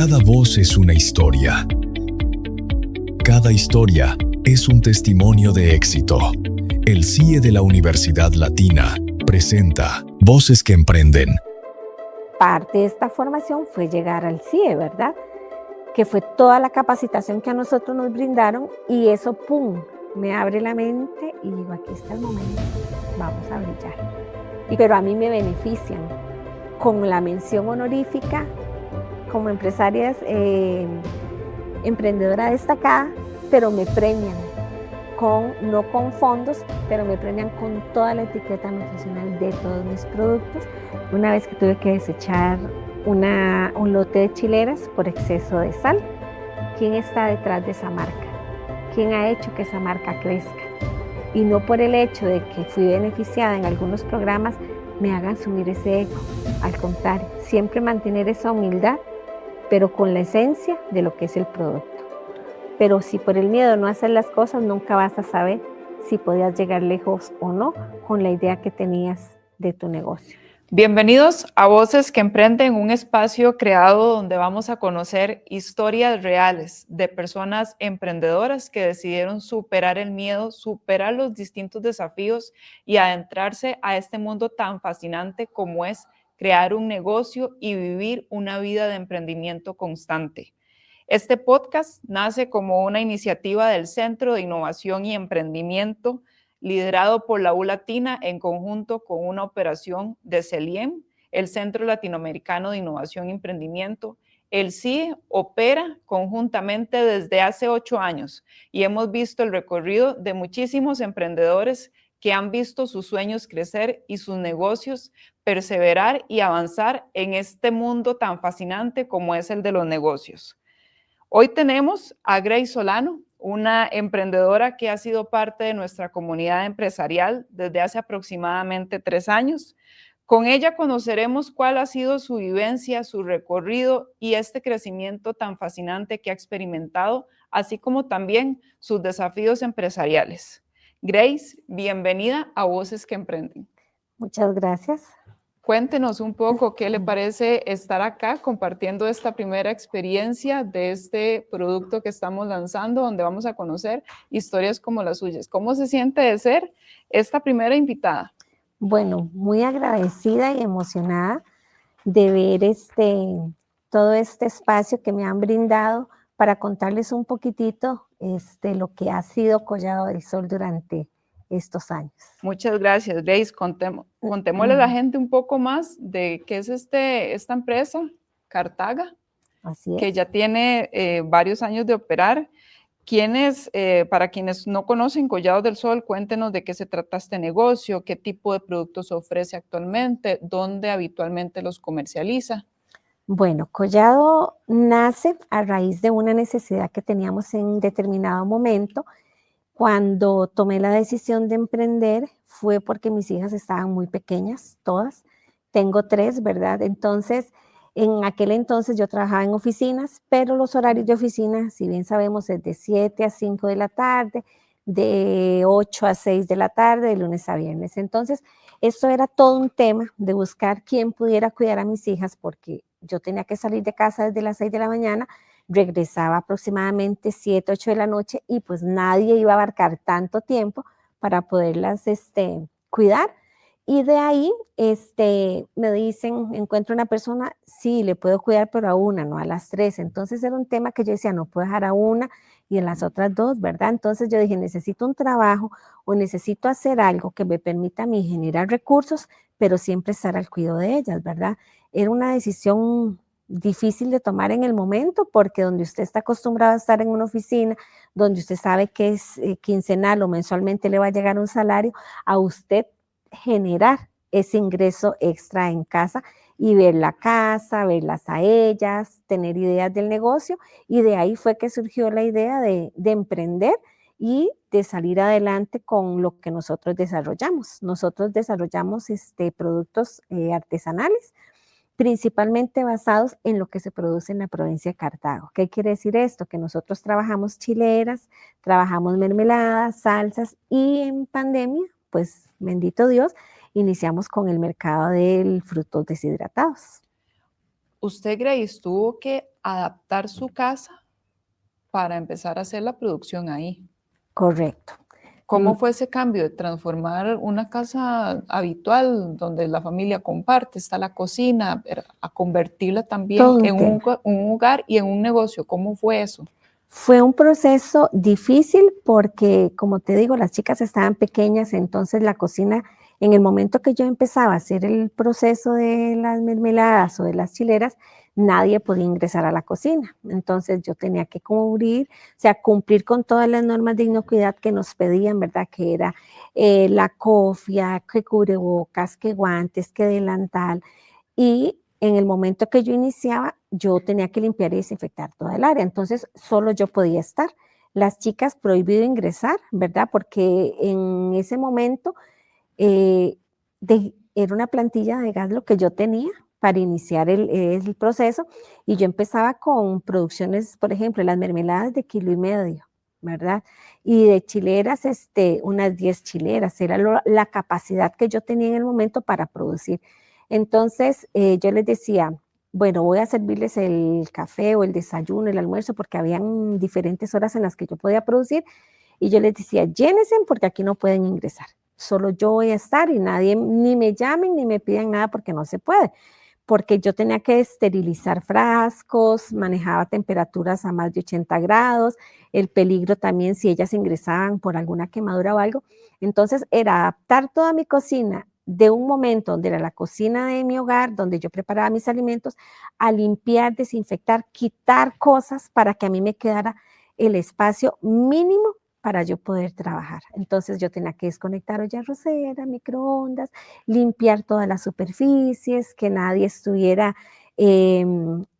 Cada voz es una historia. Cada historia es un testimonio de éxito. El CIE de la Universidad Latina presenta Voces que Emprenden. Parte de esta formación fue llegar al CIE, ¿verdad? Que fue toda la capacitación que a nosotros nos brindaron y eso, ¡pum!, me abre la mente y digo, aquí está el momento, vamos a brillar. Pero a mí me benefician con la mención honorífica como empresaria emprendedora destacada, pero me premian no con fondos, pero me premian con toda la etiqueta nutricional de todos mis productos. Una vez que tuve que desechar un lote de chileras por exceso de sal, ¿quién está detrás de esa marca? ¿Quién ha hecho que esa marca crezca? Y no por el hecho de que fui beneficiada en algunos programas me hagan subir ese ego. Al contrario, siempre mantener esa humildad, pero con la esencia de lo que es el producto. Pero si por el miedo no hacer las cosas, nunca vas a saber si podías llegar lejos o no con la idea que tenías de tu negocio. Bienvenidos a Voces que Emprenden, un espacio creado donde vamos a conocer historias reales de personas emprendedoras que decidieron superar el miedo, superar los distintos desafíos y adentrarse a este mundo tan fascinante como es crear un negocio y vivir una vida de emprendimiento constante. Este podcast nace como una iniciativa del Centro de Innovación y Emprendimiento liderado por la U Latina en conjunto con una operación de CELIEM, el Centro Latinoamericano de Innovación y Emprendimiento. El CIE opera conjuntamente desde hace 8 años y hemos visto el recorrido de muchísimos emprendedores que han visto sus sueños crecer y sus negocios perseverar y avanzar en este mundo tan fascinante como es el de los negocios. Hoy tenemos a Grace Solano, una emprendedora que ha sido parte de nuestra comunidad empresarial desde hace aproximadamente 3 años. Con ella conoceremos cuál ha sido su vivencia, su recorrido y este crecimiento tan fascinante que ha experimentado, así como también sus desafíos empresariales. Grace, bienvenida a Voces que Emprenden. Muchas gracias. Cuéntenos un poco qué le parece estar acá compartiendo esta primera experiencia de este producto que estamos lanzando, donde vamos a conocer historias como las suyas. ¿Cómo se siente de ser esta primera invitada? Bueno, muy agradecida y emocionada de ver todo este espacio que me han brindado para contarles un poquitito lo que ha sido Collado del Sol durante estos años. Muchas gracias, Grace. Contémosle a la gente un poco más de qué es esta empresa, Cartaga, Así es. que ya tiene varios años de operar. Para quienes no conocen Collados del Sol, cuéntenos de qué se trata este negocio, qué tipo de productos ofrece actualmente, dónde habitualmente los comercializa. Bueno, Collado nace a raíz de una necesidad que teníamos en determinado momento. Cuando tomé la decisión de emprender fue porque mis hijas estaban muy pequeñas, todas. Tengo 3, ¿verdad? Entonces, en aquel entonces yo trabajaba en oficinas, pero los horarios de oficina, si bien sabemos, es de 7 a 5 de la tarde, de 8 a 6 de la tarde, de lunes a viernes. Entonces, esto era todo un tema de buscar quién pudiera cuidar a mis hijas, porque yo tenía que salir de casa desde las 6 de la mañana, regresaba aproximadamente 7, 8 de la noche y pues nadie iba a abarcar tanto tiempo para poderlas cuidar. Y de ahí me dicen, encuentro una persona, sí, le puedo cuidar, pero a una, no a las 3. Entonces era un tema que yo decía, no puedo dejar a una y en las otras 2, ¿verdad? Entonces yo dije, necesito un trabajo o necesito hacer algo que me permita a mí generar recursos, pero siempre estar al cuidado de ellas, ¿verdad? Era una decisión difícil de tomar en el momento, porque donde usted está acostumbrado a estar en una oficina, donde usted sabe que es quincenal o mensualmente le va a llegar un salario, a usted generar ese ingreso extra en casa y ver la casa, verlas a ellas, tener ideas del negocio, y de ahí fue que surgió la idea de emprender y de salir adelante con lo que nosotros desarrollamos. Nosotros desarrollamos productos artesanales, principalmente basados en lo que se produce en la provincia de Cartago. ¿Qué quiere decir esto? Que nosotros trabajamos chileras, trabajamos mermeladas, salsas, y en pandemia, pues bendito Dios, iniciamos con el mercado de frutos deshidratados. Usted, Grace, tuvo que adaptar su casa para empezar a hacer la producción ahí. Correcto. ¿Cómo fue ese cambio de transformar una casa habitual donde la familia comparte, está la cocina, a convertirla también Todo un en tema. un hogar y en un negocio? ¿Cómo fue eso? Fue un proceso difícil porque, como te digo, las chicas estaban pequeñas, entonces la cocina, en el momento que yo empezaba a hacer el proceso de las mermeladas o de las chileras, nadie podía ingresar a la cocina. Entonces yo tenía que cubrir, o sea, cumplir con todas las normas de inocuidad que nos pedían, ¿verdad? Que era la cofia, que cubrebocas, que guantes, que delantal. Y en el momento que yo iniciaba, yo tenía que limpiar y desinfectar toda el área. Entonces, solo yo podía estar. Las chicas prohibido ingresar, ¿verdad? Porque en ese momento era una plantilla de gas lo que yo tenía para iniciar el proceso y yo empezaba con producciones, por ejemplo, las mermeladas de 1,5 kilos, ¿verdad? Y de chileras, unas 10 chileras, era la capacidad que yo tenía en el momento para producir. Entonces, yo les decía, bueno, voy a servirles el café o el desayuno, el almuerzo, porque habían diferentes horas en las que yo podía producir, y yo les decía, llénense porque aquí no pueden ingresar. Solo yo voy a estar y nadie, ni me llamen ni me pidan nada porque no se puede. Porque yo tenía que esterilizar frascos, manejaba temperaturas a más de 80 grados, el peligro también si ellas ingresaban por alguna quemadura o algo. Entonces era adaptar toda mi cocina de un momento donde era la cocina de mi hogar, donde yo preparaba mis alimentos, a limpiar, desinfectar, quitar cosas para que a mí me quedara el espacio mínimo para yo poder trabajar. Entonces yo tenía que desconectar olla arrocera, microondas, limpiar todas las superficies, que nadie estuviera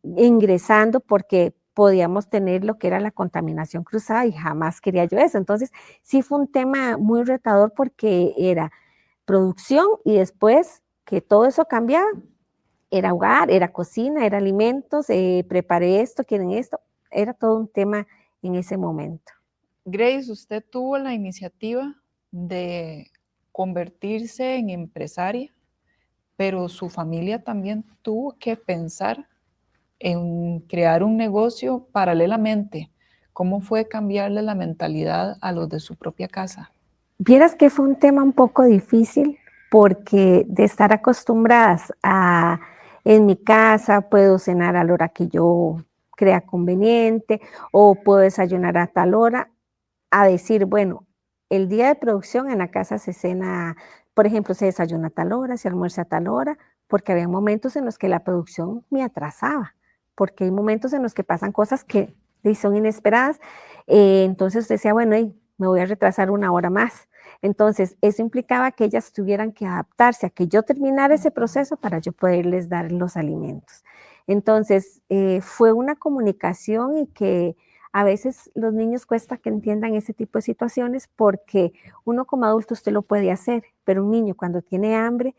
ingresando porque podíamos tener lo que era la contaminación cruzada y jamás quería yo eso. Entonces sí fue un tema muy retador porque era producción y después que todo eso cambiaba, era hogar, era cocina, era alimentos, preparé esto, quieren esto, era todo un tema en ese momento. Grace, usted tuvo la iniciativa de convertirse en empresaria, pero su familia también tuvo que pensar en crear un negocio paralelamente. ¿Cómo fue cambiarle la mentalidad a los de su propia casa? Vieras que fue un tema un poco difícil porque de estar acostumbradas a, en mi casa puedo cenar a la hora que yo crea conveniente o puedo desayunar a tal hora, a decir, bueno, el día de producción en la casa se cena, por ejemplo, se desayuna a tal hora, se almuerza a tal hora, porque había momentos en los que la producción me atrasaba, porque hay momentos en los que pasan cosas que son inesperadas, entonces decía, bueno, me voy a retrasar 1 hora más. Entonces, eso implicaba que ellas tuvieran que adaptarse a que yo terminara ese proceso para yo poderles dar los alimentos. Entonces, fue una comunicación y que a veces los niños cuesta que entiendan ese tipo de situaciones porque uno como adulto usted lo puede hacer, pero un niño cuando tiene hambre,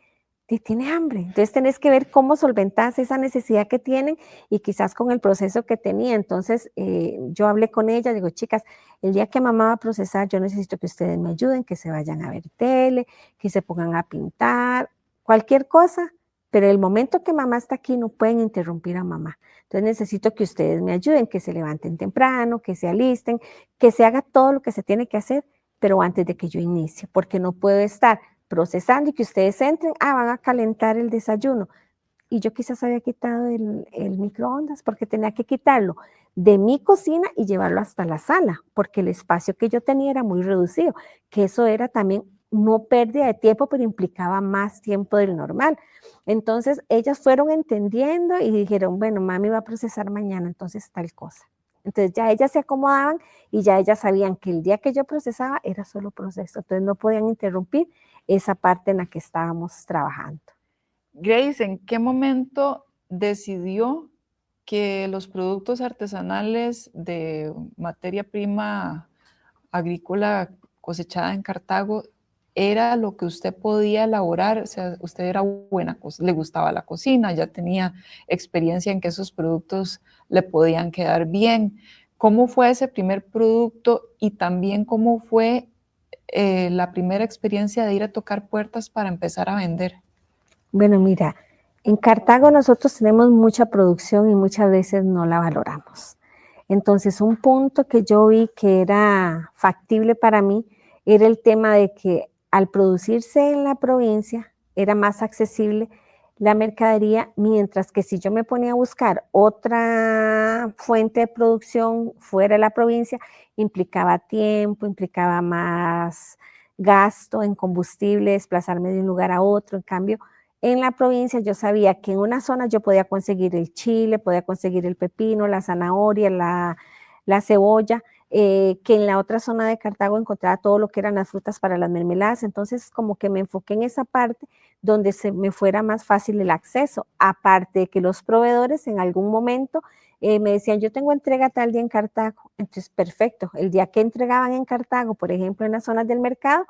tiene hambre. Entonces tenés que ver cómo solventas esa necesidad que tienen y quizás con el proceso que tenía. Entonces yo hablé con ella, digo, chicas, el día que mamá va a procesar, yo necesito que ustedes me ayuden, que se vayan a ver tele, que se pongan a pintar, cualquier cosa, pero el momento que mamá está aquí no pueden interrumpir a mamá. Entonces necesito que ustedes me ayuden, que se levanten temprano, que se alisten, que se haga todo lo que se tiene que hacer, pero antes de que yo inicie, porque no puedo estar procesando y que ustedes entren, van a calentar el desayuno. Y yo quizás había quitado el microondas porque tenía que quitarlo de mi cocina y llevarlo hasta la sala, porque el espacio que yo tenía era muy reducido, que eso era también no pérdida de tiempo, pero implicaba más tiempo del normal. Entonces ellas fueron entendiendo y dijeron, bueno, mami va a procesar mañana, entonces tal cosa. Entonces ya ellas se acomodaban y ya ellas sabían que el día que yo procesaba era solo proceso, entonces no podían interrumpir esa parte en la que estábamos trabajando. Grace, ¿en qué momento decidió que los productos artesanales de materia prima agrícola cosechada en Cartago era lo que usted podía elaborar? O sea, usted era buena, le gustaba la cocina, ya tenía experiencia en que esos productos le podían quedar bien. ¿Cómo fue ese primer producto y también cómo fue la primera experiencia de ir a tocar puertas para empezar a vender? Bueno, mira, En Cartago nosotros tenemos mucha producción y muchas veces no la valoramos. Entonces, un punto que yo vi que era factible para mí era el tema de que al producirse en la provincia era más accesible la mercadería, mientras que si yo me ponía a buscar otra fuente de producción fuera de la provincia, implicaba tiempo, implicaba más gasto en combustible, desplazarme de un lugar a otro. En cambio, en la provincia yo sabía que en una zona yo podía conseguir el chile, podía conseguir el pepino, la zanahoria, la cebolla, que en la otra zona de Cartago encontraba todo lo que eran las frutas para las mermeladas. Entonces, como que me enfoqué en esa parte donde se me fuera más fácil el acceso. Aparte de que los proveedores en algún momento me decían, yo tengo entrega tal día en Cartago. Entonces, perfecto. El día que entregaban en Cartago, por ejemplo, en las zonas del mercado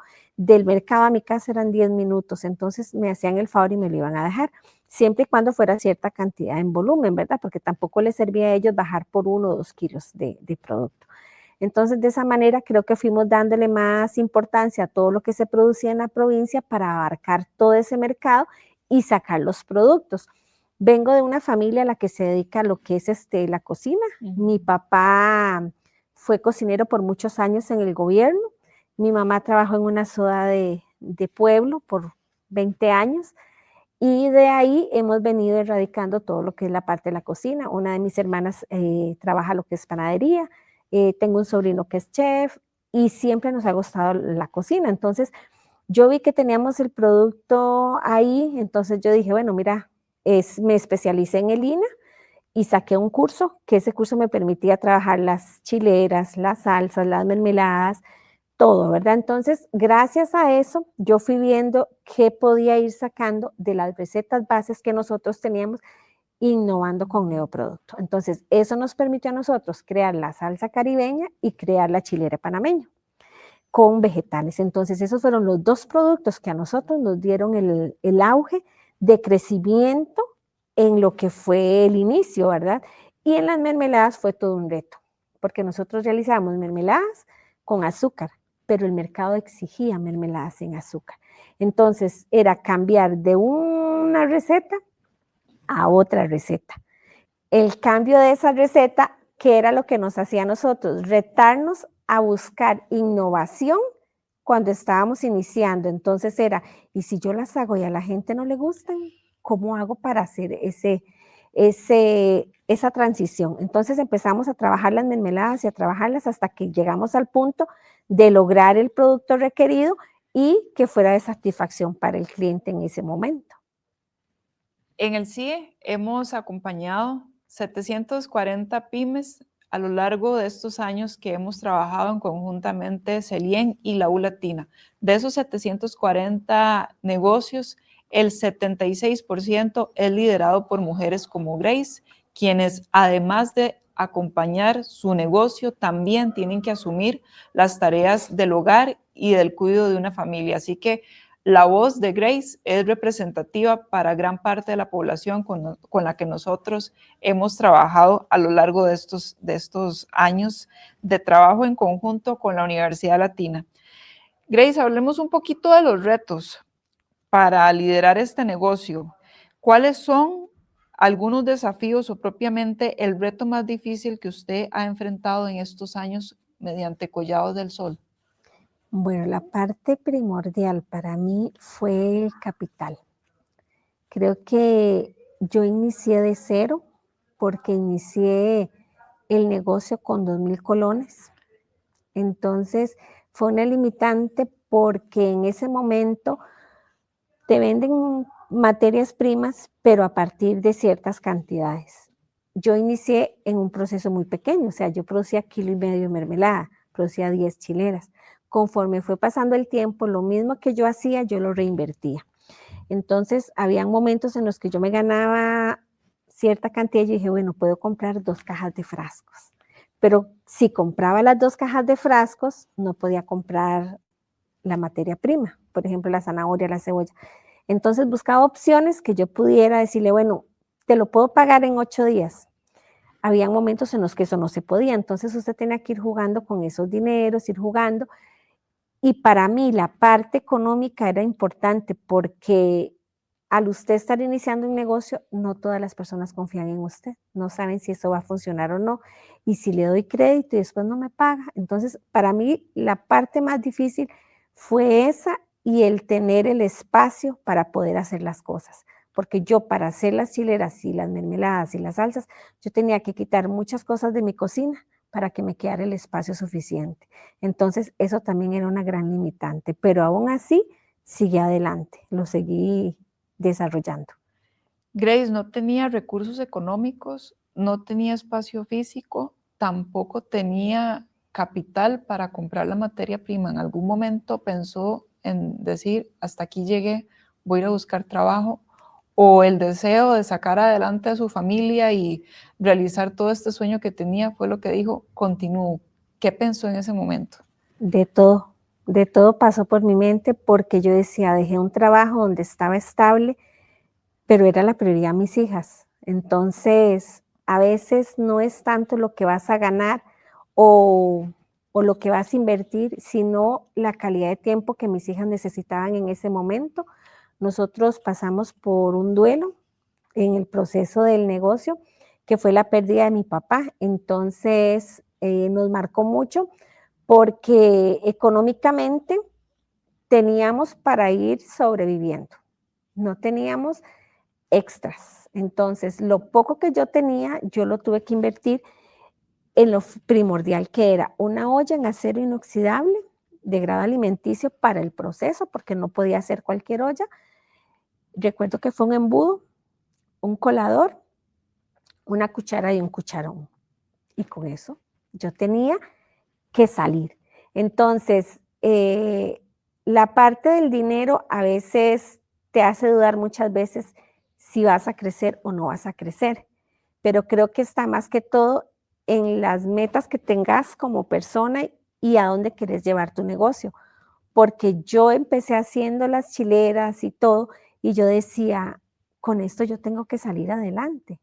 a mi casa eran 10 minutos. Entonces, me hacían el favor y me lo iban a dejar, siempre y cuando fuera cierta cantidad en volumen, ¿verdad? Porque tampoco les servía a ellos bajar por 1 o 2 kilos de producto. Entonces, de esa manera creo que fuimos dándole más importancia a todo lo que se producía en la provincia para abarcar todo ese mercado y sacar los productos. Vengo de una familia a la que se dedica a lo que es la cocina. Mi papá fue cocinero por muchos años en el gobierno. Mi mamá trabajó en una soda de pueblo por 20 años. Y de ahí hemos venido erradicando todo lo que es la parte de la cocina. Una de mis hermanas trabaja lo que es panadería, tengo un sobrino que es chef y siempre nos ha gustado la cocina. Entonces, yo vi que teníamos el producto ahí, entonces yo dije, bueno, mira, me especialicé en el INA y saqué un curso, que ese curso me permitía trabajar las chileras, las salsas, las mermeladas, todo, ¿verdad? Entonces, gracias a eso, yo fui viendo qué podía ir sacando de las recetas bases que nosotros teníamos, innovando con neoproducto. Entonces, eso nos permitió a nosotros crear la salsa caribeña y crear la chilera panameña con vegetales. Entonces, esos fueron los dos productos que a nosotros nos dieron el auge de crecimiento en lo que fue el inicio, ¿verdad? Y en las mermeladas fue todo un reto, porque nosotros realizamos mermeladas con azúcar, pero el mercado exigía mermeladas sin azúcar. Entonces, era cambiar de una receta a otra receta. El cambio de esa receta, que era lo que nos hacía a nosotros, retarnos a buscar innovación cuando estábamos iniciando. Entonces era, ¿y si yo las hago y a la gente no le gustan? ¿Cómo hago para hacer esa transición? Entonces empezamos a trabajar las mermeladas y a trabajarlas hasta que llegamos al punto de lograr el producto requerido y que fuera de satisfacción para el cliente en ese momento. En el CIE hemos acompañado 740 pymes a lo largo de estos años que hemos trabajado en conjuntamente CELIEN y la U Latina. De esos 740 negocios, el 76% es liderado por mujeres como Grace, quienes además de acompañar su negocio, también tienen que asumir las tareas del hogar y del cuidado de una familia. Así que la voz de Grace es representativa para gran parte de la población con la que nosotros hemos trabajado a lo largo de estos años de trabajo en conjunto con la Universidad Latina. Grace, hablemos un poquito de los retos para liderar este negocio. ¿Cuáles son algunos desafíos o propiamente el reto más difícil que usted ha enfrentado en estos años mediante Collados del Sol? Bueno, la parte primordial para mí fue el capital. Creo que yo inicié de cero porque inicié el negocio con 2,000 colones. Entonces, fue una limitante porque en ese momento te venden materias primas, pero a partir de ciertas cantidades. Yo inicié en un proceso muy pequeño, o sea, yo producía 1,5 kilos de mermelada, producía 10 chileras. Conforme fue pasando el tiempo, lo mismo que yo hacía, yo lo reinvertía. Entonces, habían momentos en los que yo me ganaba cierta cantidad y yo dije, bueno, puedo comprar 2 cajas de frascos. Pero si compraba las 2 cajas de frascos, no podía comprar la materia prima, por ejemplo, la zanahoria, la cebolla. Entonces, buscaba opciones que yo pudiera decirle, bueno, te lo puedo pagar en 8 días. Habían momentos en los que eso no se podía, entonces usted tenía que ir jugando con esos dineros, ir jugando. Y para mí la parte económica era importante porque al usted estar iniciando un negocio, no todas las personas confían en usted, no saben si eso va a funcionar o no, y si le doy crédito y después no me paga. Entonces, para mí, la parte más difícil fue esa y el tener el espacio para poder hacer las cosas, porque yo para hacer las chileras y las mermeladas y las salsas, yo tenía que quitar muchas cosas de mi cocina para que me quedara el espacio suficiente. Entonces, eso también era una gran limitante, pero aún así, seguí adelante, lo seguí desarrollando. Grace no tenía recursos económicos, no tenía espacio físico, tampoco tenía capital para comprar la materia prima. ¿En algún momento pensó en decir, hasta aquí llegué, voy a ir a buscar trabajo? ¿O el deseo de sacar adelante a su familia y realizar todo este sueño que tenía fue lo que dijo, continúo? ¿Qué pensó en ese momento? De todo pasó por mi mente porque yo decía, dejé un trabajo donde estaba estable, pero era la prioridad mis hijas. Entonces, a veces no es tanto lo que vas a ganar o, o lo que vas a invertir, sino la calidad de tiempo que mis hijas necesitaban en ese momento. Nosotros pasamos por un duelo en el proceso del negocio, que fue la pérdida de mi papá. Entonces, nos marcó mucho porque económicamente teníamos para ir sobreviviendo. No teníamos extras. Entonces, lo poco que yo tenía, yo lo tuve que invertir en lo primordial que era una olla en acero inoxidable de grado alimenticio para el proceso, porque no podía ser cualquier olla. Recuerdo que fue un embudo, un colador, una cuchara y un cucharón. Y con eso yo tenía que salir. Entonces, la parte del dinero a veces te hace dudar muchas veces si vas a crecer o no vas a crecer, pero creo que está más que todo en las metas que tengas como persona y a dónde quieres llevar tu negocio, porque yo empecé haciendo las chileras y todo, y yo decía, con esto yo tengo que salir adelante.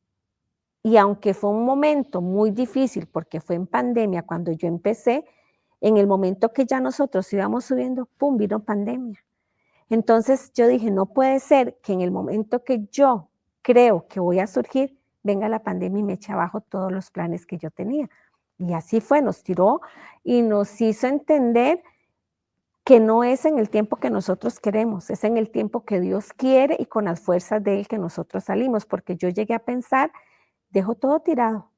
Y aunque fue un momento muy difícil, porque fue en pandemia cuando yo empecé, en el momento que ya nosotros íbamos subiendo, ¡pum!, vino pandemia. Entonces yo dije, no puede ser que en el momento que yo creo que voy a surgir, venga la pandemia y me eche abajo todos los planes que yo tenía. Y así fue, nos tiró y nos hizo entender que no es en el tiempo que nosotros queremos, es en el tiempo que Dios quiere y con las fuerzas de Él que nosotros salimos, porque yo llegué a pensar, dejo todo tirado,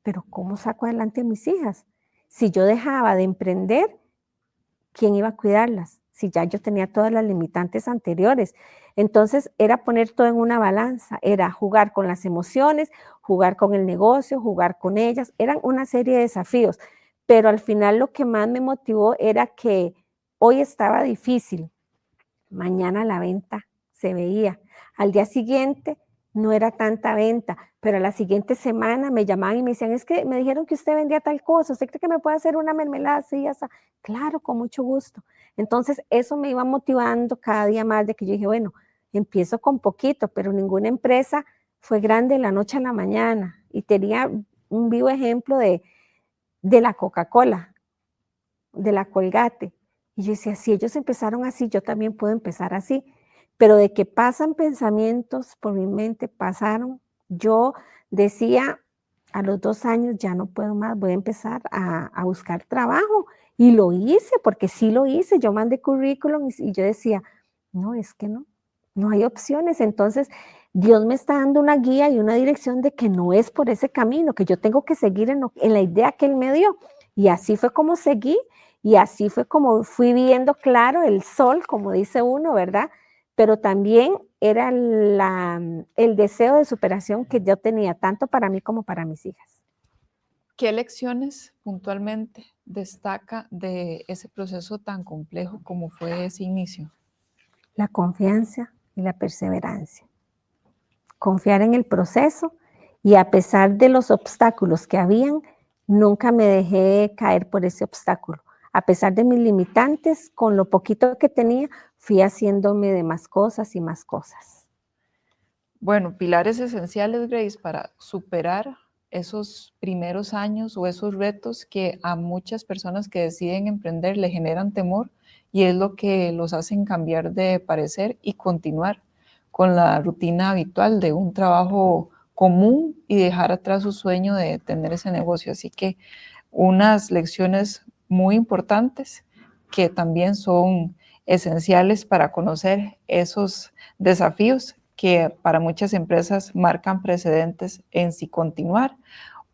pero ¿cómo saco adelante a mis hijas? Si yo dejaba de emprender, ¿quién iba a cuidarlas? Si ya yo tenía todas las limitantes anteriores. Entonces era poner todo en una balanza, era jugar con las emociones, jugar con el negocio, jugar con ellas, eran una serie de desafíos, pero al final lo que más me motivó era que hoy estaba difícil, mañana la venta se veía, al día siguiente no era tanta venta, pero a la siguiente semana me llamaban y me decían, es que me dijeron que usted vendía tal cosa, ¿usted cree que me puede hacer una mermelada así, esa? Claro, con mucho gusto. Entonces, eso me iba motivando cada día más de que yo dije, bueno, empiezo con poquito, pero ninguna empresa fue grande de la noche a la mañana. Y tenía un vivo ejemplo de la Coca-Cola, de la Colgate. Y yo decía, si ellos empezaron así, yo también puedo empezar así. Pero de que pasan pensamientos por mi mente, pasaron. Yo decía, a los 2 años ya no puedo más, voy a empezar a buscar trabajo. Y lo hice, porque sí lo hice. Yo mandé currículum y yo decía, no, es que no hay opciones. Entonces, Dios me está dando una guía y una dirección de que no es por ese camino, que yo tengo que seguir en la idea que Él me dio. Y así fue como seguí y así fue como fui viendo claro el sol, como dice uno, ¿verdad? Pero también era el deseo de superación que yo tenía, tanto para mí como para mis hijas. ¿Qué lecciones puntualmente destaca de ese proceso tan complejo como fue ese inicio? La confianza y la perseverancia. Confiar en el proceso y a pesar de los obstáculos que habían, nunca me dejé caer por ese obstáculo. A pesar de mis limitantes, con lo poquito que tenía, fui haciéndome de más cosas y más cosas. Bueno, pilares esenciales, Grace, para superar esos primeros años o esos retos que a muchas personas que deciden emprender le generan temor y es lo que los hacen cambiar de parecer y continuar. con la rutina habitual de un trabajo común y dejar atrás su sueño de tener ese negocio. Así que unas lecciones muy importantes que también son esenciales para conocer esos desafíos que para muchas empresas marcan precedentes en si continuar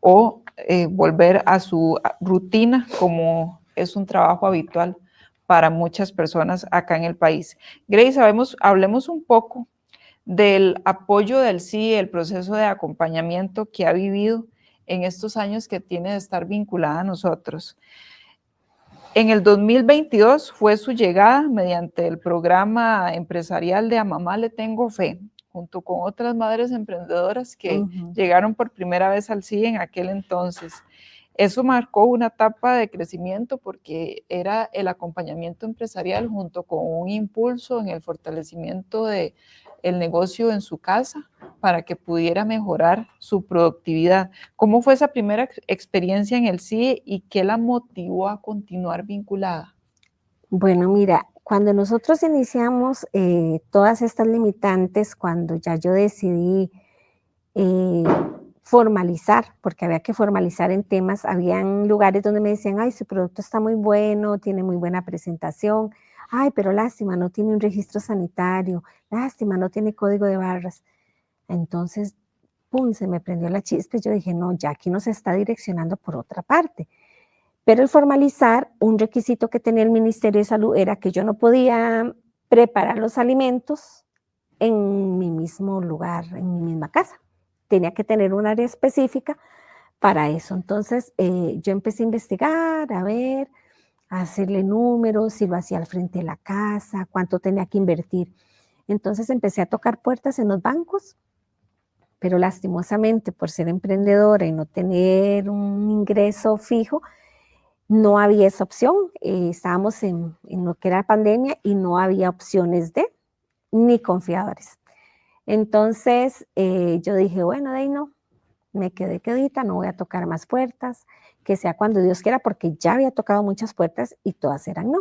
o volver a su rutina como es un trabajo habitual para muchas personas acá en el país. Grace, hablemos un poco del apoyo del CIE, el proceso de acompañamiento que ha vivido en estos años que tiene de estar vinculada a nosotros. En el 2022 fue su llegada mediante el programa empresarial de A Mamá Le Tengo Fe, junto con otras madres emprendedoras que llegaron por primera vez al CIE en aquel entonces. Eso marcó una etapa de crecimiento porque era el acompañamiento empresarial junto con un impulso en el fortalecimiento del negocio en su casa para que pudiera mejorar su productividad. ¿Cómo fue esa primera experiencia en el CIE y qué la motivó a continuar vinculada? Bueno, mira, cuando nosotros iniciamos todas estas limitantes, cuando ya yo decidí formalizar, porque había que formalizar en temas, habían lugares donde me decían, ay, su producto está muy bueno, tiene muy buena presentación, ay, pero lástima, no tiene un registro sanitario, lástima, no tiene código de barras. Entonces, pum, se me prendió la chispa y yo dije, no, ya aquí nos está direccionando por otra parte. Pero el formalizar, un requisito que tenía el Ministerio de Salud era que yo no podía preparar los alimentos en mi mismo lugar, en mi misma casa. Tenía que tener un área específica para eso. Entonces, yo empecé a investigar, a ver, a hacerle números, si lo hacía al frente de la casa, cuánto tenía que invertir. Entonces, empecé a tocar puertas en los bancos, pero lastimosamente, por ser emprendedora y no tener un ingreso fijo, no había esa opción. Estábamos en lo que era la pandemia y no había opciones ni confiadores. Entonces, yo dije, bueno, de ahí no, me quedé quedita, no voy a tocar más puertas, que sea cuando Dios quiera, porque ya había tocado muchas puertas y todas eran no.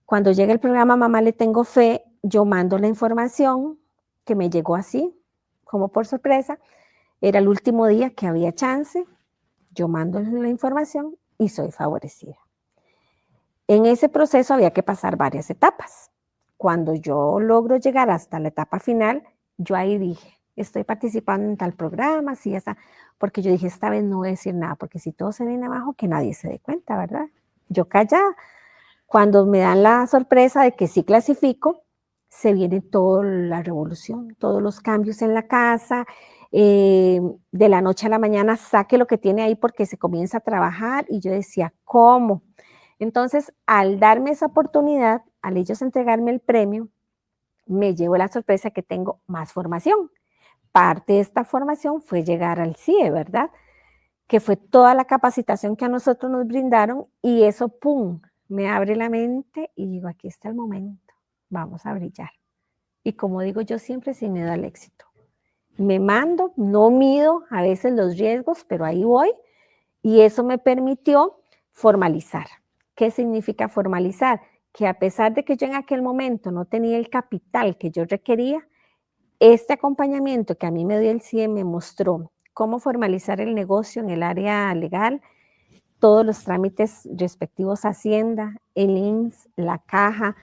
Cuando llega el programa Mamá Le Tengo Fe, yo mando la información que me llegó así, como por sorpresa. Era el último día que había chance, yo mando la información y soy favorecida. En ese proceso había que pasar varias etapas. Cuando yo logro llegar hasta la etapa final, yo ahí dije, estoy participando en tal programa, sí, está, porque yo dije, esta vez no voy a decir nada, porque si todo se viene abajo, que nadie se dé cuenta, ¿verdad? Yo callada. Cuando me dan la sorpresa de que sí clasifico, se viene toda la revolución, todos los cambios en la casa, de la noche a la mañana saque lo que tiene ahí porque se comienza a trabajar y yo decía, ¿cómo? Entonces, al darme esa oportunidad, al ellos entregarme el premio, me llevo la sorpresa que tengo más formación. Parte de esta formación fue llegar al CIE, ¿verdad? Que fue toda la capacitación que a nosotros nos brindaron y eso, ¡pum!, me abre la mente y digo, aquí está el momento, vamos a brillar. Y como digo yo siempre, sin miedo al éxito. Me mando, no mido a veces los riesgos, pero ahí voy y eso me permitió formalizar. ¿Qué significa formalizar? Que a pesar de que yo en aquel momento no tenía el capital que yo requería, este acompañamiento que a mí me dio el CIE me mostró cómo formalizar el negocio en el área legal, todos los trámites respectivos a Hacienda, el INSS, la caja,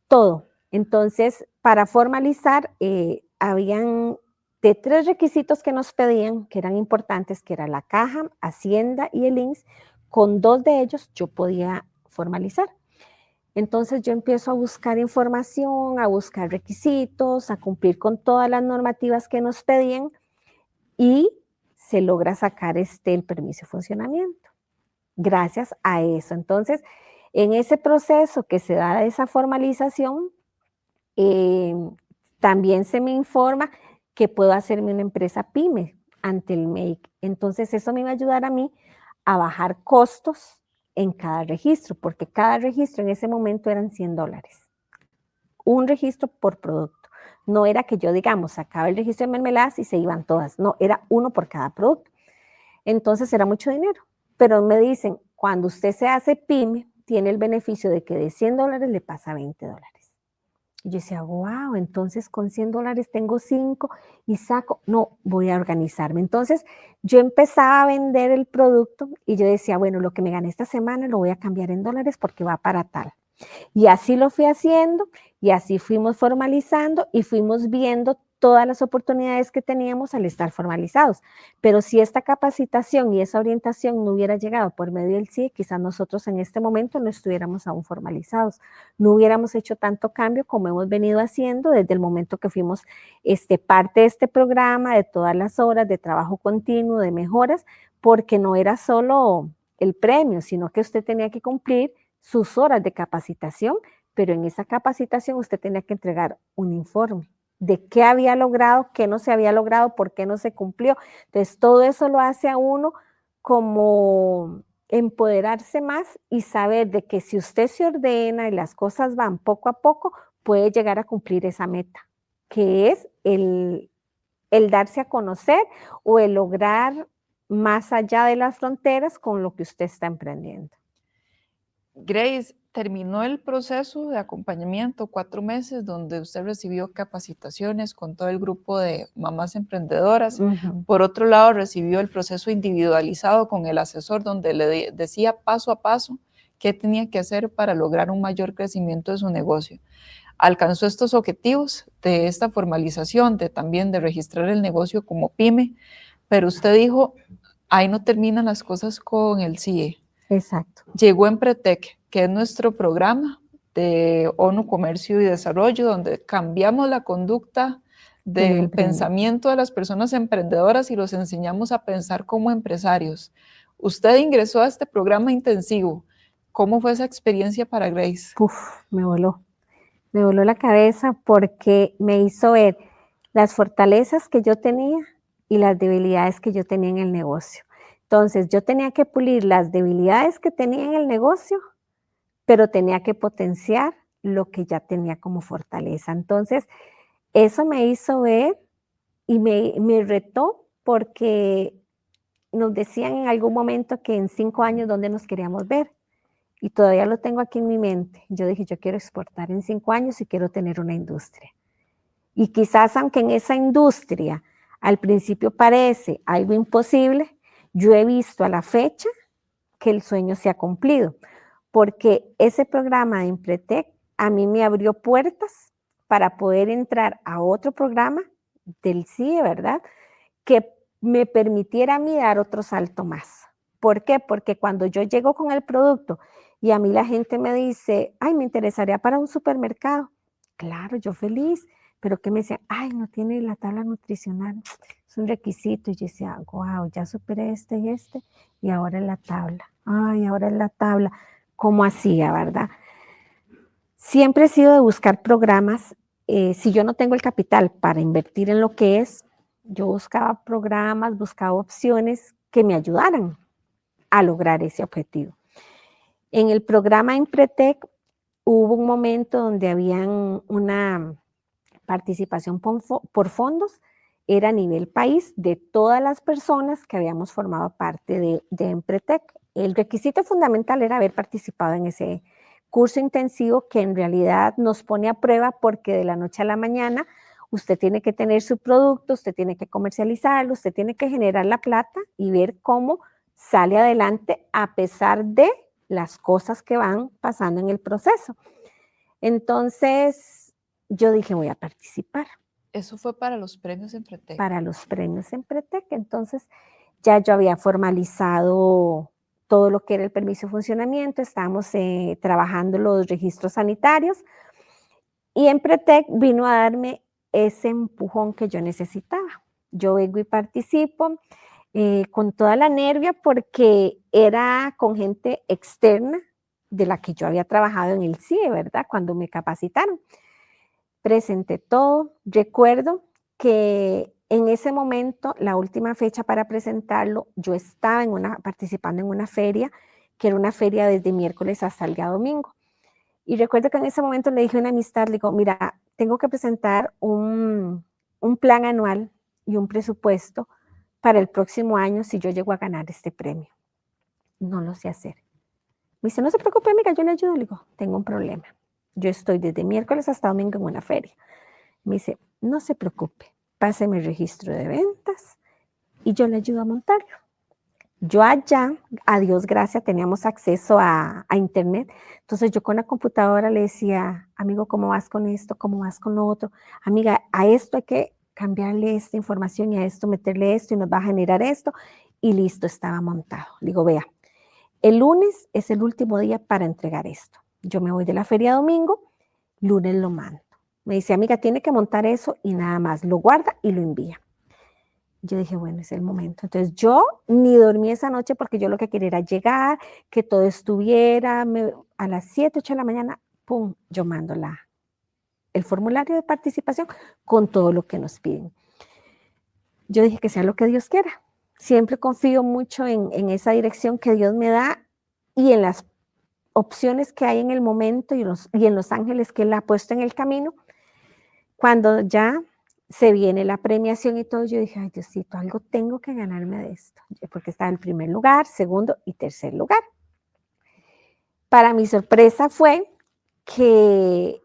todo. Entonces, para formalizar, habían de 3 requisitos que nos pedían, que eran importantes, que era la caja, Hacienda y el INSS. Con 2 de ellos yo podía formalizar. Entonces yo empiezo a buscar información, a buscar requisitos, a cumplir con todas las normativas que nos pedían y se logra sacar el permiso de funcionamiento. Gracias a eso. Entonces, en ese proceso que se da de esa formalización, también se me informa que puedo hacerme una empresa pyme ante el MEIC. Entonces, eso me va a ayudar a mí a bajar costos en cada registro, porque cada registro en ese momento eran $100. Un registro por producto. No era que yo, digamos, sacaba el registro de mermeladas y se iban todas. No, era uno por cada producto. Entonces, era mucho dinero. Pero me dicen, cuando usted se hace pyme, tiene el beneficio de que de $100 le pasa a $20. Y yo decía, wow, entonces con $100 tengo 5 y saco, no, voy a organizarme. Entonces yo empezaba a vender el producto y yo decía, bueno, lo que me gané esta semana lo voy a cambiar en dólares porque va para tal. Y así lo fui haciendo y así fuimos formalizando y fuimos viendo todas las oportunidades que teníamos al estar formalizados. Pero si esta capacitación y esa orientación no hubiera llegado por medio del CIE, quizás nosotros en este momento no estuviéramos aún formalizados, no hubiéramos hecho tanto cambio como hemos venido haciendo desde el momento que fuimos parte de este programa, de todas las horas de trabajo continuo, de mejoras, porque no era solo el premio, sino que usted tenía que cumplir sus horas de capacitación, pero en esa capacitación usted tenía que entregar un informe de qué había logrado, qué no se había logrado, por qué no se cumplió. Entonces, todo eso lo hace a uno como empoderarse más y saber de que si usted se ordena y las cosas van poco a poco, puede llegar a cumplir esa meta, que es el darse a conocer o el lograr más allá de las fronteras con lo que usted está emprendiendo. Grace, terminó el proceso de acompañamiento, 4 meses, donde usted recibió capacitaciones con todo el grupo de mamás emprendedoras. Por otro lado, recibió el proceso individualizado con el asesor, donde le decía paso a paso qué tenía que hacer para lograr un mayor crecimiento de su negocio. Alcanzó estos objetivos de esta formalización, también de registrar el negocio como pyme, pero usted dijo, ahí no terminan las cosas con el CIE. Exacto. Llegó Empretec, que es nuestro programa de ONU Comercio y Desarrollo, donde cambiamos la conducta del pensamiento de las personas emprendedoras y los enseñamos a pensar como empresarios. Usted ingresó a este programa intensivo. ¿Cómo fue esa experiencia para Grace? Me voló la cabeza porque me hizo ver las fortalezas que yo tenía y las debilidades que yo tenía en el negocio. Entonces, yo tenía que pulir las debilidades que tenía en el negocio, pero tenía que potenciar lo que ya tenía como fortaleza. Entonces, eso me hizo ver y me retó porque nos decían en algún momento que en 5 años, ¿dónde nos queríamos ver? Y todavía lo tengo aquí en mi mente. Yo dije, yo quiero exportar en 5 años y quiero tener una industria. Y quizás aunque en esa industria al principio parece algo imposible, yo he visto a la fecha que el sueño se ha cumplido, porque ese programa de Empretec a mí me abrió puertas para poder entrar a otro programa del CIE, ¿verdad? Que me permitiera a mí dar otro salto más. ¿Por qué? Porque cuando yo llego con el producto y a mí la gente me dice, ay, me interesaría para un supermercado. Claro, yo feliz, pero que me decían, ay, no tiene la tabla nutricional, es un requisito. Y yo decía, wow, ya superé este y ahora es la tabla. Ay, ahora es la tabla. ¿Cómo hacía, verdad? Siempre he sido de buscar programas. Si yo no tengo el capital para invertir en lo que es, yo buscaba programas, buscaba opciones que me ayudaran a lograr ese objetivo. En el programa Empretec hubo un momento donde habían una participación por fondos, era a nivel país de todas las personas que habíamos formado parte de Empretec. El requisito fundamental era haber participado en ese curso intensivo que en realidad nos pone a prueba porque de la noche a la mañana usted tiene que tener su producto, usted tiene que comercializarlo, usted tiene que generar la plata y ver cómo sale adelante a pesar de las cosas que van pasando en el proceso. Entonces, yo dije, voy a participar. Eso fue para los premios Empretec. Para los premios Empretec. Entonces, ya yo había formalizado todo lo que era el permiso de funcionamiento, estábamos trabajando los registros sanitarios y Empretec vino a darme ese empujón que yo necesitaba. Yo vengo y participo con toda la nervia porque era con gente externa de la que yo había trabajado en el CIE, ¿verdad? Cuando me capacitaron. Presenté todo. Recuerdo que en ese momento, la última fecha para presentarlo, yo estaba participando en una feria, que era una feria desde miércoles hasta el día domingo. Y recuerdo que en ese momento le dije a una amistad, le digo, mira, tengo que presentar un plan anual y un presupuesto para el próximo año si yo llego a ganar este premio. No lo sé hacer. Me dice, no se preocupe, amiga, yo le ayudo. Le digo, tengo un problema. yo estoy desde miércoles hasta domingo en una feria. Me dice, no se preocupe, páseme el registro de ventas y yo le ayudo a montarlo. Yo allá, a Dios gracias, teníamos acceso a internet. Entonces yo con la computadora le decía, amigo, ¿cómo vas con esto? ¿Cómo vas con lo otro? Amiga, a esto hay que cambiarle esta información y a esto meterle esto y nos va a generar esto. Y listo, estaba montado. Le digo, vea, el lunes es el último día para entregar esto. Yo me voy de la feria domingo, lunes lo mando. Me dice, amiga, tiene que montar eso y nada más. Lo guarda y lo envía. Yo dije, bueno, es el momento. Entonces yo ni dormí esa noche porque yo lo que quería era llegar, que todo estuviera a las 7, 8 de la mañana, pum, yo mando el formulario de participación con todo lo que nos piden. Yo dije que sea lo que Dios quiera. Siempre confío mucho en esa dirección que Dios me da y en las opciones que hay en el momento y en los ángeles que Él ha puesto en el camino. Cuando ya se viene la premiación y todo, yo dije, ay Diosito, algo tengo que ganarme de esto, porque estaba en primer lugar, segundo y tercer lugar. Para mi sorpresa fue que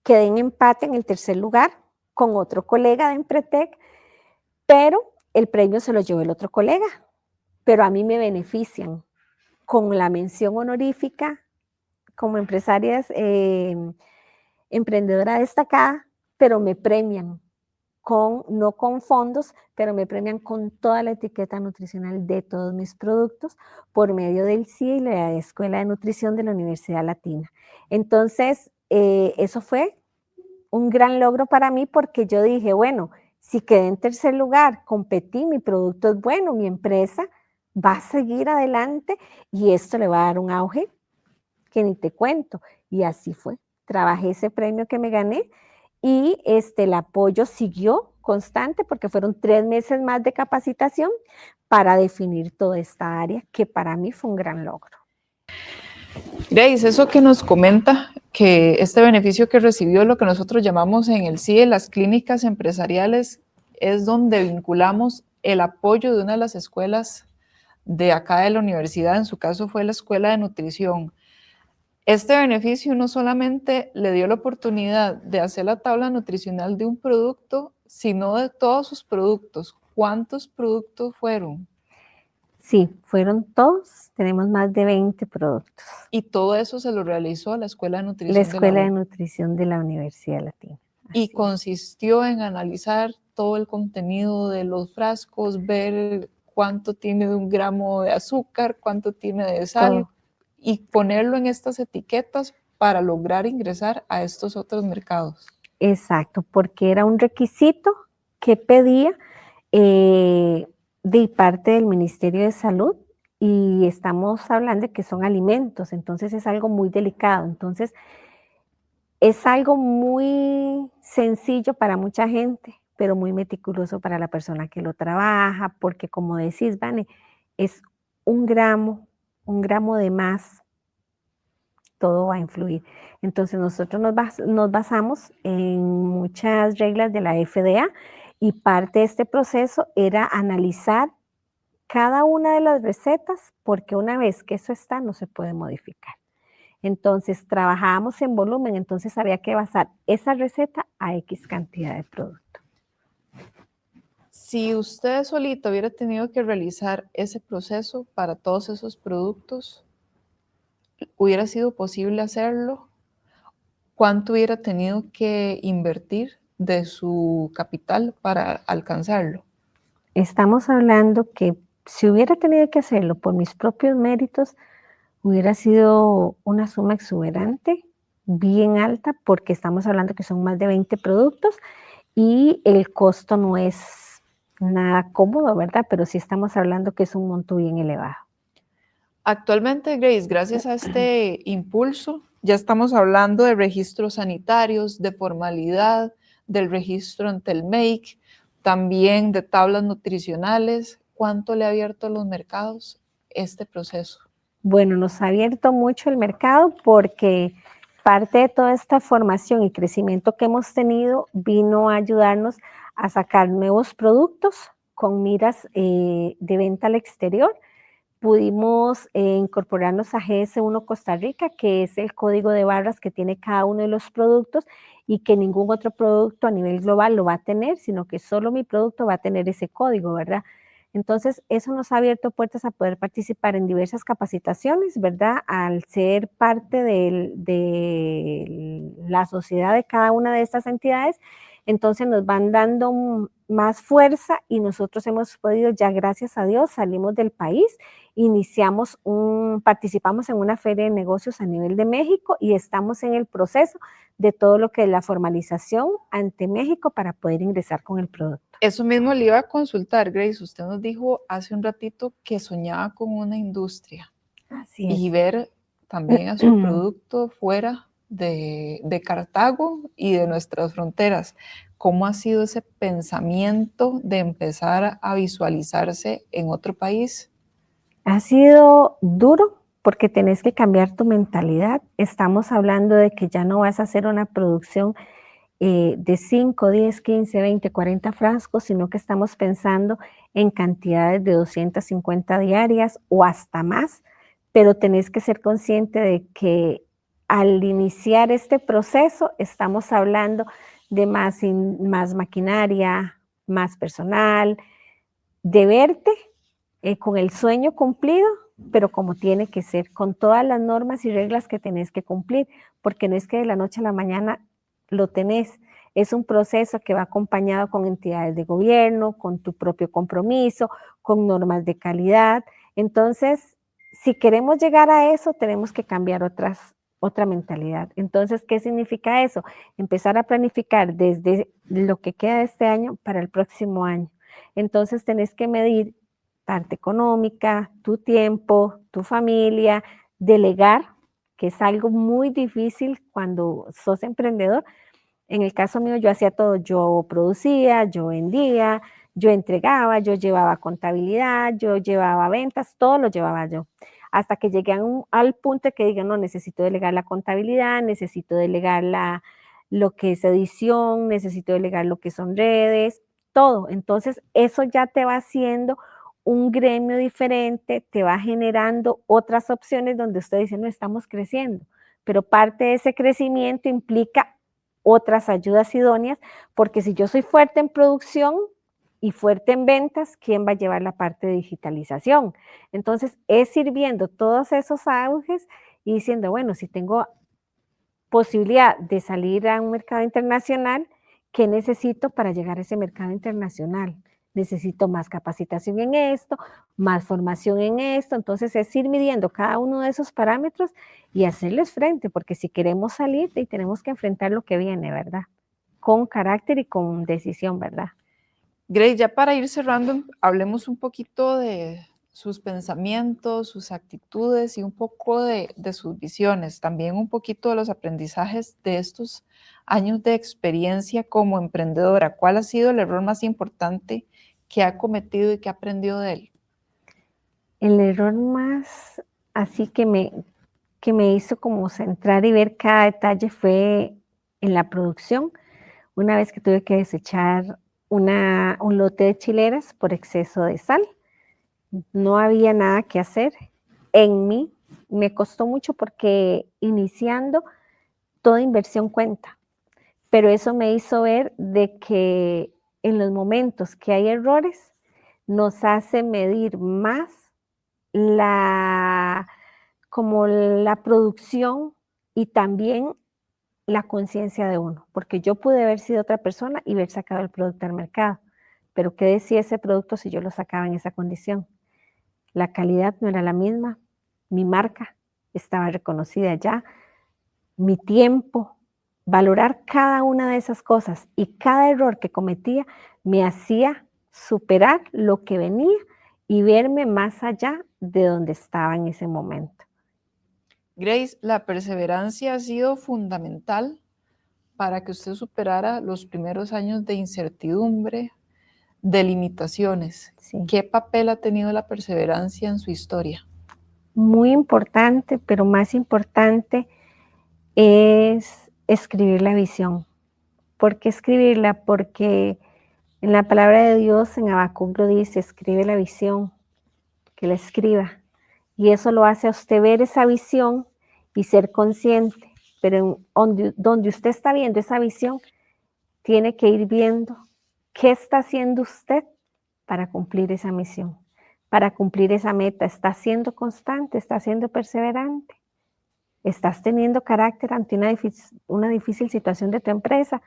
quedé en empate en el tercer lugar con otro colega de Empretec, pero el premio se lo llevó el otro colega, pero a mí me benefician con la mención honorífica como empresaria, emprendedora destacada, pero me premian no con fondos, pero me premian con toda la etiqueta nutricional de todos mis productos por medio del CIE y la Escuela de Nutrición de la Universidad Latina. Entonces, eso fue un gran logro para mí porque yo dije, bueno, si quedé en tercer lugar, competí, mi producto es bueno, mi empresa va a seguir adelante y esto le va a dar un auge que ni te cuento. Y así fue. Trabajé ese premio que me gané y el apoyo siguió constante porque fueron 3 meses más de capacitación para definir toda esta área que para mí fue un gran logro. Grace, eso que nos comenta, que este beneficio que recibió, lo que nosotros llamamos en el CIE las clínicas empresariales, es donde vinculamos el apoyo de una de las escuelas de acá de la universidad, en su caso fue la Escuela de Nutrición. Este beneficio no solamente le dio la oportunidad de hacer la tabla nutricional de un producto, sino de todos sus productos. ¿Cuántos productos fueron? Sí, fueron todos, tenemos más de 20 productos. Y todo eso se lo realizó la Escuela de Nutrición la Escuela de Nutrición de la Universidad Latina. Y consistió en analizar todo el contenido de los frascos, ver cuánto tiene de 1 gramo de azúcar, cuánto tiene de sal, todo, y ponerlo en estas etiquetas para lograr ingresar a estos otros mercados. Exacto, porque era un requisito que pedía de parte del Ministerio de Salud y estamos hablando de que son alimentos, entonces es algo muy delicado. Entonces, es algo muy sencillo para mucha gente, pero muy meticuloso para la persona que lo trabaja, porque como decís, Vane, es 1 gramo de más, todo va a influir. Entonces nosotros nos basamos en muchas reglas de la FDA y parte de este proceso era analizar cada una de las recetas, porque una vez que eso está, no se puede modificar. Entonces, trabajábamos en volumen, entonces había que basar esa receta a X cantidad de producto. Si usted solito hubiera tenido que realizar ese proceso para todos esos productos, ¿hubiera sido posible hacerlo? ¿Cuánto hubiera tenido que invertir de su capital para alcanzarlo? Estamos hablando que si hubiera tenido que hacerlo por mis propios méritos, hubiera sido una suma exuberante, bien alta, porque estamos hablando que son más de 20 productos y el costo no es nada cómodo, ¿verdad? Pero sí estamos hablando que es un monto bien elevado. Actualmente, Grace, gracias a este impulso, ya estamos hablando de registros sanitarios, de formalidad, del registro ante el MEIC, también de tablas nutricionales. ¿Cuánto le ha abierto a los mercados este proceso? Bueno, nos ha abierto mucho el mercado porque parte de toda esta formación y crecimiento que hemos tenido vino a ayudarnos a sacar nuevos productos con miras de venta al exterior, pudimos incorporarnos a GS1 Costa Rica, que es el código de barras que tiene cada uno de los productos y que ningún otro producto a nivel global lo va a tener, sino que solo mi producto va a tener ese código, ¿verdad? Entonces, eso nos ha abierto puertas a poder participar en diversas capacitaciones, ¿verdad? Al ser parte de la sociedad de cada una de estas entidades, entonces nos van dando más fuerza y nosotros hemos podido, ya gracias a Dios, salimos del país, participamos en una feria de negocios a nivel de México y estamos en el proceso de todo lo que es la formalización ante México para poder ingresar con el producto. Eso mismo le iba a consultar, Grace. Usted nos dijo hace un ratito que soñaba con una industria. Así es. Y ver también a su producto fuera de Cartago y de nuestras fronteras. ¿Cómo ha sido ese pensamiento de empezar a visualizarse en otro país? Ha sido duro porque tenés que cambiar tu mentalidad. Estamos hablando de que ya no vas a hacer una producción de 5, 10, 15, 20, 40 frascos, sino que estamos pensando en cantidades de 250 diarias o hasta más, pero tenés que ser consciente de que al iniciar este proceso estamos hablando de más maquinaria, más personal, de verte con el sueño cumplido, pero como tiene que ser, con todas las normas y reglas que tenés que cumplir, porque no es que de la noche a la mañana lo tenés, es un proceso que va acompañado con entidades de gobierno, con tu propio compromiso, con normas de calidad. Entonces, si queremos llegar a eso, tenemos que cambiar otra mentalidad. Entonces, ¿qué significa eso? Empezar a planificar desde lo que queda de este año para el próximo año. Entonces, tenés que medir parte económica, tu tiempo, tu familia, delegar, que es algo muy difícil cuando sos emprendedor. En el caso mío, yo hacía todo, yo producía, yo vendía, yo entregaba, yo llevaba contabilidad, yo llevaba ventas, todo lo llevaba yo. Hasta que llegué al punto que diga, no, necesito delegar la contabilidad, necesito delegar lo que es edición, necesito delegar lo que son redes, todo. Entonces, eso ya te va haciendo un gremio diferente, te va generando otras opciones donde usted dice, no, estamos creciendo, pero parte de ese crecimiento implica otras ayudas idóneas, porque si yo soy fuerte en producción y fuerte en ventas, ¿quién va a llevar la parte de digitalización? Entonces, es ir viendo todos esos auges y diciendo, bueno, si tengo posibilidad de salir a un mercado internacional, ¿qué necesito para llegar a ese mercado internacional? Necesito más capacitación en esto, más formación en esto, entonces es ir midiendo cada uno de esos parámetros y hacerles frente, porque si queremos salir, tenemos que enfrentar lo que viene, ¿verdad? Con carácter y con decisión, ¿verdad? Grace, ya para ir cerrando, hablemos un poquito de sus pensamientos, sus actitudes y un poco de sus visiones, también un poquito de los aprendizajes de estos años de experiencia como emprendedora. ¿Cuál ha sido el error más importante que ha cometido y que ha aprendido de él? El error más así que me hizo como centrar y ver cada detalle fue en la producción. Una vez que tuve que desechar un lote de chileras por exceso de sal, no había nada que hacer en mí. Me costó mucho porque iniciando toda inversión cuenta, pero eso me hizo ver de que en los momentos que hay errores nos hace medir más como la producción y también la conciencia de uno, porque yo pude haber sido otra persona y haber sacado el producto al mercado, pero ¿qué decía ese producto si yo lo sacaba en esa condición? La calidad no era la misma, mi marca estaba reconocida ya, mi tiempo, valorar cada una de esas cosas y cada error que cometía me hacía superar lo que venía y verme más allá de donde estaba en ese momento. Grace, la perseverancia ha sido fundamental para que usted superara los primeros años de incertidumbre, de limitaciones. Sí. ¿Qué papel ha tenido la perseverancia en su historia? Muy importante, pero más importante es escribir la visión. ¿Por qué escribirla? Porque en la palabra de Dios, en Habacuc lo dice, escribe la visión, que la escriba. Y eso lo hace a usted ver esa visión y ser consciente. Pero donde usted está viendo esa visión, tiene que ir viendo qué está haciendo usted para cumplir esa misión, para cumplir esa meta. ¿Está siendo constante? ¿Está siendo perseverante? ¿Estás teniendo carácter ante una difícil situación de tu empresa?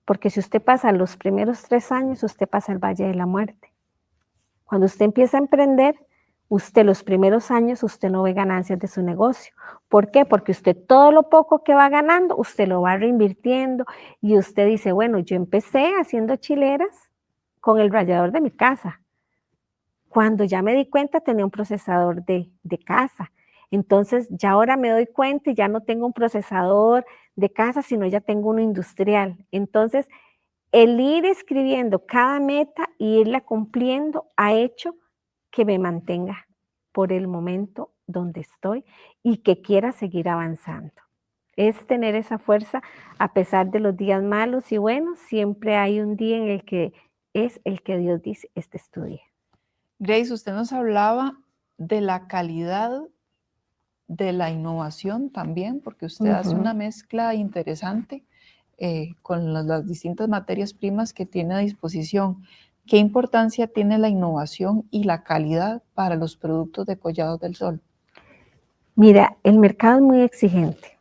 Porque si usted pasa los primeros 3 años, usted pasa el valle de la muerte. Cuando usted empieza a emprender, usted los primeros años, usted no ve ganancias de su negocio. ¿Por qué? Porque usted todo lo poco que va ganando, usted lo va reinvirtiendo y usted dice, bueno, yo empecé haciendo chileras con el rallador de mi casa. Cuando ya me di cuenta, tenía un procesador de casa. Entonces, ya ahora me doy cuenta y ya no tengo un procesador de casa, sino ya tengo uno industrial. Entonces, el ir escribiendo cada meta y irla cumpliendo ha hecho que me mantenga por el momento donde estoy y que quiera seguir avanzando. Es tener esa fuerza a pesar de los días malos y buenos, siempre hay un día en el que es el que Dios dice, este es tu día. Grace, usted nos hablaba de la calidad de la innovación también, porque usted hace una mezcla interesante con las distintas materias primas que tiene a disposición. ¿Qué importancia tiene la innovación y la calidad para los productos de Collados del Sol? Mira, el mercado es muy exigente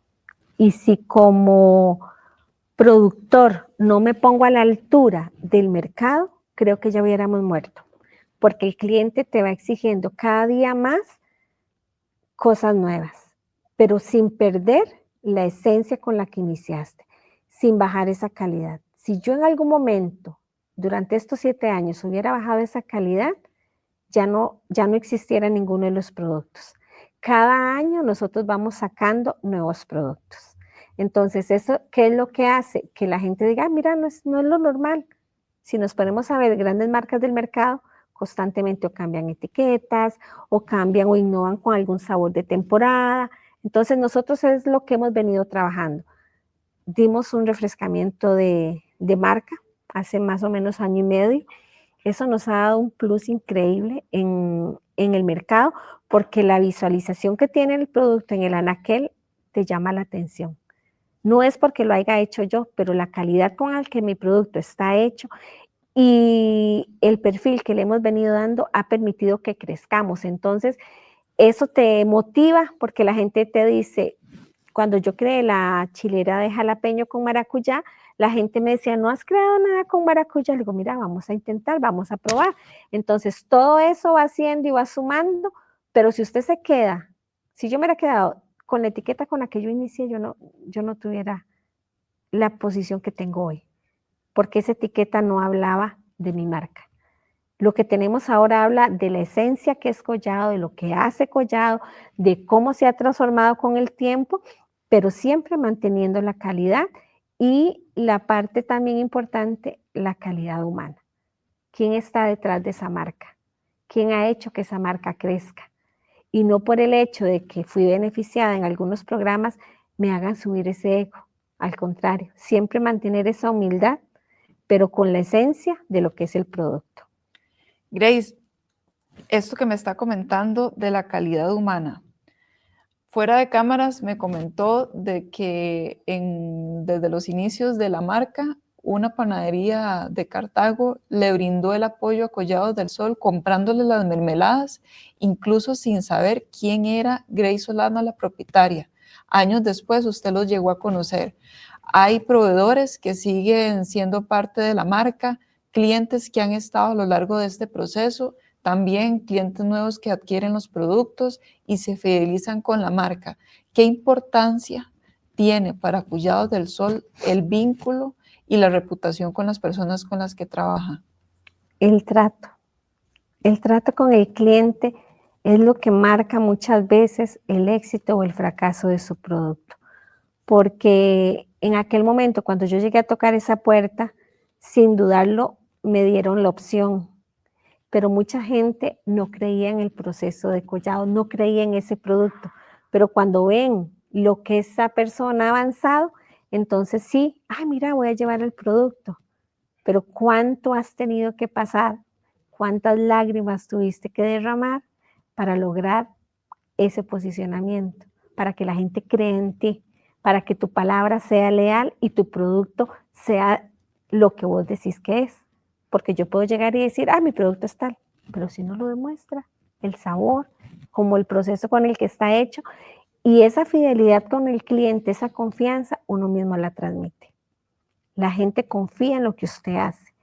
y si como productor no me pongo a la altura del mercado, creo que ya hubiéramos muerto, porque el cliente te va exigiendo cada día más cosas nuevas, pero sin perder la esencia con la que iniciaste, sin bajar esa calidad. Si yo en algún momento, durante estos 7 años, hubiera bajado esa calidad, ya no existiera ninguno de los productos. Cada año nosotros vamos sacando nuevos productos. Entonces, ¿eso qué es lo que hace? Que la gente diga, mira, no es lo normal. Si nos ponemos a ver grandes marcas del mercado, constantemente o cambian etiquetas, o cambian o innovan con algún sabor de temporada. Entonces, nosotros es lo que hemos venido trabajando. Dimos un refrescamiento de marca hace más o menos año y medio. Eso nos ha dado un plus increíble en el mercado porque la visualización que tiene el producto en el anaquel te llama la atención. No es porque lo haya hecho yo, pero la calidad con la que mi producto está hecho y el perfil que le hemos venido dando ha permitido que crezcamos. Entonces, eso te motiva porque la gente te dice, cuando yo creé la chilera de jalapeño con maracuyá, la gente me decía, no has creado nada con maracuyá. Le digo, mira, vamos a intentar, vamos a probar. Entonces, todo eso va haciendo y va sumando, pero si usted se queda, si yo me hubiera quedado con la etiqueta con la que yo inicié, yo no tuviera la posición que tengo hoy, porque esa etiqueta no hablaba de mi marca. Lo que tenemos ahora habla de la esencia que es Collado, de lo que hace Collado, de cómo se ha transformado con el tiempo, pero siempre manteniendo la calidad y la parte también importante, la calidad humana. ¿Quién está detrás de esa marca? ¿Quién ha hecho que esa marca crezca? Y no por el hecho de que fui beneficiada en algunos programas, me hagan subir ese ego. Al contrario, siempre mantener esa humildad, pero con la esencia de lo que es el producto. Grace, esto que me está comentando de la calidad humana, fuera de cámaras me comentó de que desde los inicios de la marca, una panadería de Cartago le brindó el apoyo a Collados del Sol comprándole las mermeladas, incluso sin saber quién era Grace Solano, la propietaria. Años después usted los llegó a conocer. Hay proveedores que siguen siendo parte de la marca, clientes que han estado a lo largo de este proceso, también clientes nuevos que adquieren los productos y se fidelizan con la marca. ¿Qué importancia tiene para Collados del Sol el vínculo y la reputación con las personas con las que trabaja? El trato con el cliente es lo que marca muchas veces el éxito o el fracaso de su producto. Porque en aquel momento, cuando yo llegué a tocar esa puerta, sin dudarlo, me dieron la opción. Pero mucha gente no creía en el proceso de Collado, no creía en ese producto. Pero cuando ven lo que esa persona ha avanzado, entonces sí, ay, mira, voy a llevar el producto. Pero ¿cuánto has tenido que pasar? ¿Cuántas lágrimas tuviste que derramar para lograr ese posicionamiento, para que la gente cree en ti, para que tu palabra sea leal y tu producto sea lo que vos decís que es. Porque yo puedo llegar y decir, mi producto es tal, pero si no lo demuestra, el sabor, como el proceso con el que está hecho, y esa fidelidad con el cliente, esa confianza, uno mismo la transmite. La gente confía en lo que usted hace,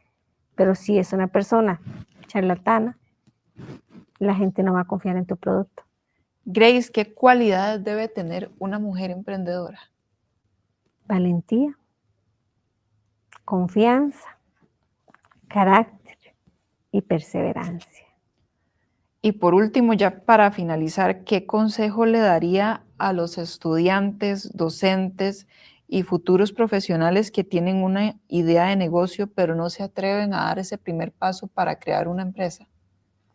pero si es una persona charlatana, la gente no va a confiar en tu producto. Grace, ¿qué cualidades debe tener una mujer emprendedora? Valentía, confianza, carácter y perseverancia. Y por último, ya para finalizar, ¿qué consejo le daría a los estudiantes, docentes y futuros profesionales que tienen una idea de negocio pero no se atreven a dar ese primer paso para crear una empresa?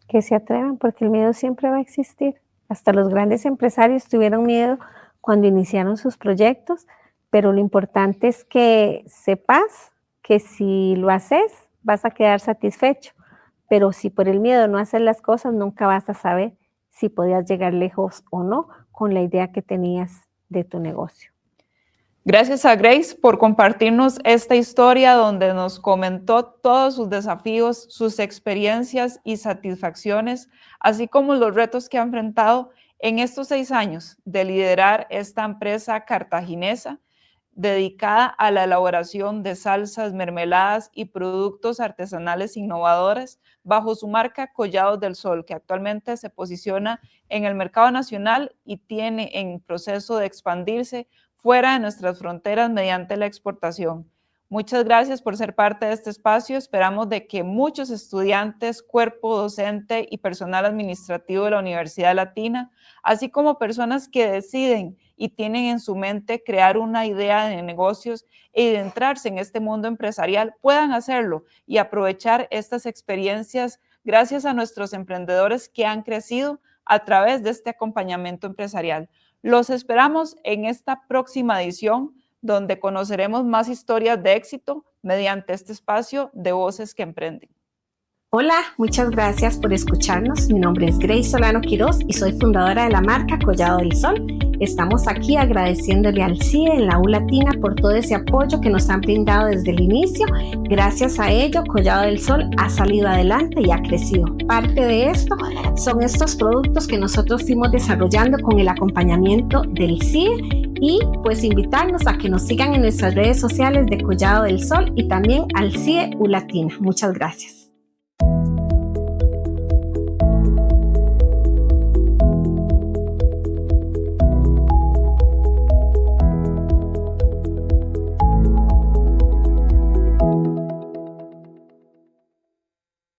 Que se atrevan, porque el miedo siempre va a existir. Hasta los grandes empresarios tuvieron miedo cuando iniciaron sus proyectos, pero lo importante es que sepas que si lo haces, vas a quedar satisfecho. Pero si por el miedo no haces las cosas, nunca vas a saber si podías llegar lejos o no con la idea que tenías de tu negocio. Gracias a Grace por compartirnos esta historia donde nos comentó todos sus desafíos, sus experiencias y satisfacciones, así como los retos que ha enfrentado en estos 6 años de liderar esta empresa cartaginesa dedicada a la elaboración de salsas, mermeladas y productos artesanales innovadores bajo su marca Collados del Sol, que actualmente se posiciona en el mercado nacional y tiene en proceso de expandirse fuera de nuestras fronteras mediante la exportación. Muchas gracias por ser parte de este espacio. Esperamos de que muchos estudiantes, cuerpo docente y personal administrativo de la Universidad Latina, así como personas que deciden y tienen en su mente crear una idea de negocios e adentrarse en este mundo empresarial, puedan hacerlo y aprovechar estas experiencias gracias a nuestros emprendedores que han crecido a través de este acompañamiento empresarial. Los esperamos en esta próxima edición, donde conoceremos más historias de éxito mediante este espacio de Voces que Emprenden. Hola, muchas gracias por escucharnos. Mi nombre es Grace Solano Quiroz y soy fundadora de la marca Collado del Sol. Estamos aquí agradeciéndole al CIE en la U Latina por todo ese apoyo que nos han brindado desde el inicio. Gracias a ello, Collado del Sol ha salido adelante y ha crecido. Parte de esto son estos productos que nosotros fuimos desarrollando con el acompañamiento del CIE y pues invitarnos a que nos sigan en nuestras redes sociales de Collado del Sol y también al CIE U Latina. Muchas gracias.